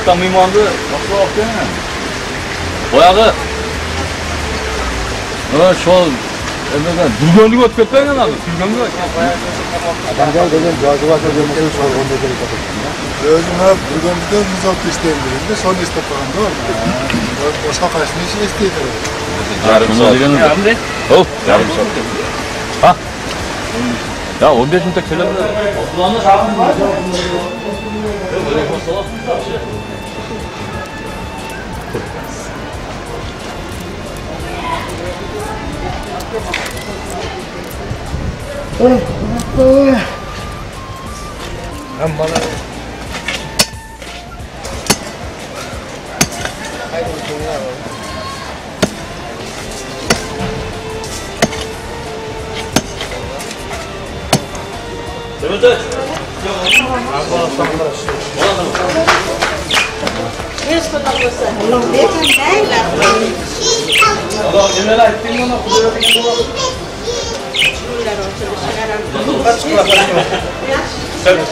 Orta mıymandı, nasıl okuyun ya? Boyağı. Ha, şu an emeden durganlık ötüp etmeyen abi, durganlık ötüp. Adamlar dedim, cazıvata demişler, sonra onda gelip kapatın. Özüm hep durganlıkta nizat isteyen birinde, son istep falan da var. Başka kaçtığı işi isteydi. Yarım saat. Hop, yarım saat. Ha? Ya 15 minute kelam. Kulağına sağlam var. Böyle masalar. Bana Evet.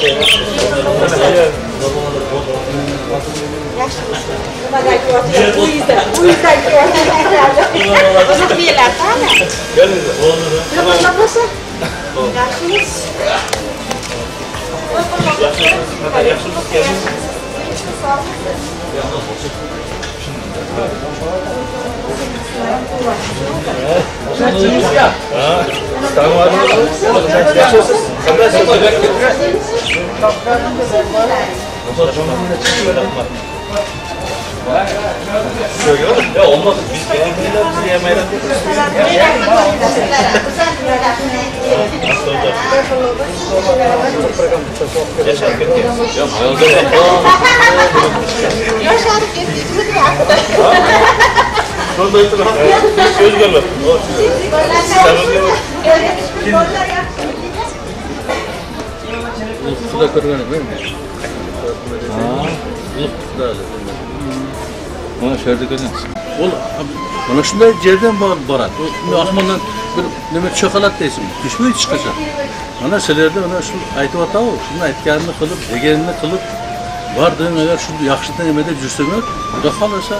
Ya olmaz. Biz kendimizi yemeyelim. Suda kırgana değil mi? Ona şerde görüyorsun. Oğlum, bana şunday yerden barat. Şimdi asmandan bir neme çokolat değilsin. Düşmeyi çıkacak. Ana selerde ona şu aytı atağı, şunu aytkanını kılıp, degenini kılıp, vardığın eğer şu yakışıktan yemede cürsünler, bu da kalırsa,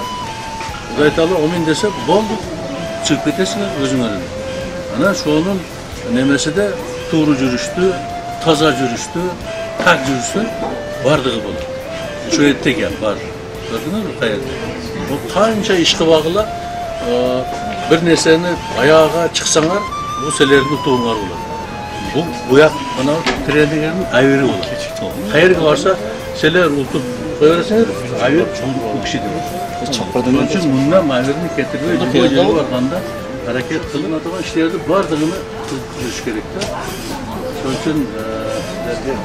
bu da aytalı omin dese, boldu. Çıkıp ketesinler özün önünde. Ana şu onun nemesi de tuğru cürüştü, taza cürüştü, tak cürüştü, vardığı bunu. Şu ette gel, var. Gördünüz mü kayıt? O kanca işki bağla bir neseni ayağa çıksanar, bu selerini tuğunlar olur. Bu yak bana trendigerin ayveri olur. Hayır varsa seler utup koyarsanız ayver bu kişidir. Onun için bundan ayverini getiriyor. Bu yeri varkanda hareket kılın adama işlerde vardığını kılış gerektir. Onun için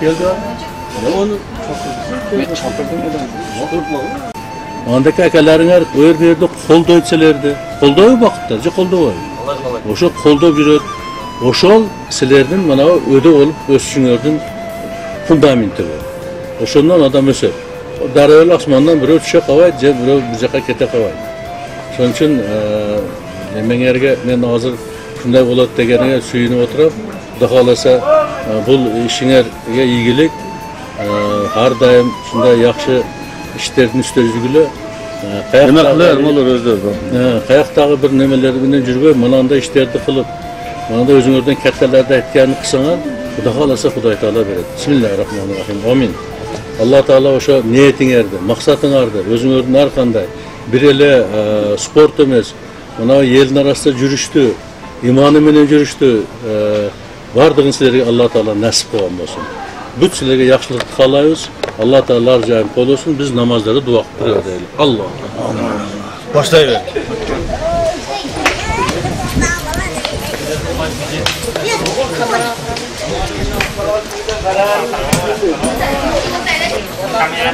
geldi abi. Onu çok çapırdım. Ondaki akalarına öğür verdi, kol doytselerdi. Kol doyu bakıptarca kol doyu. Oşo kol doyu bir oşol silerden bana öde olup ösüşünlerden fundamenti var. Oşondan adam öser. Darayol asmandan biri ötüşe kavaydı, biri müzeka kete kavaydı. Onun için men erge men hazır şunday bolat degenine suyunu oturup, daha olasa bu işinlerge ilgilik har daim şunday yaxşı işlerin üstözgülü Demekler olur özler. Kayaqtagı bir nemeleri bilen жүрgөy, mananda işlerdi kılıp, mananda özüңөрдөн kettelerde etkenini kısaňar, Xuda kalasa Xuday Taala beredi. Bismillahirrahmanirrahim. Amin. Allah Taala oşa niyetiňerdi, maksatyňardy, özüňörдүн arkanday. Bir ele sport emes, mana elin arasında jürüştü, imanı menen jürüştü. Bardığın sizlerge Allah Taala nasip kılgan bolsun. Büt sizlerge yaxşılık kalayız. Allah Taala arjayım kol olsun. Biz namazları dua kılıyoruz. Allah. Başlayıver. Kamera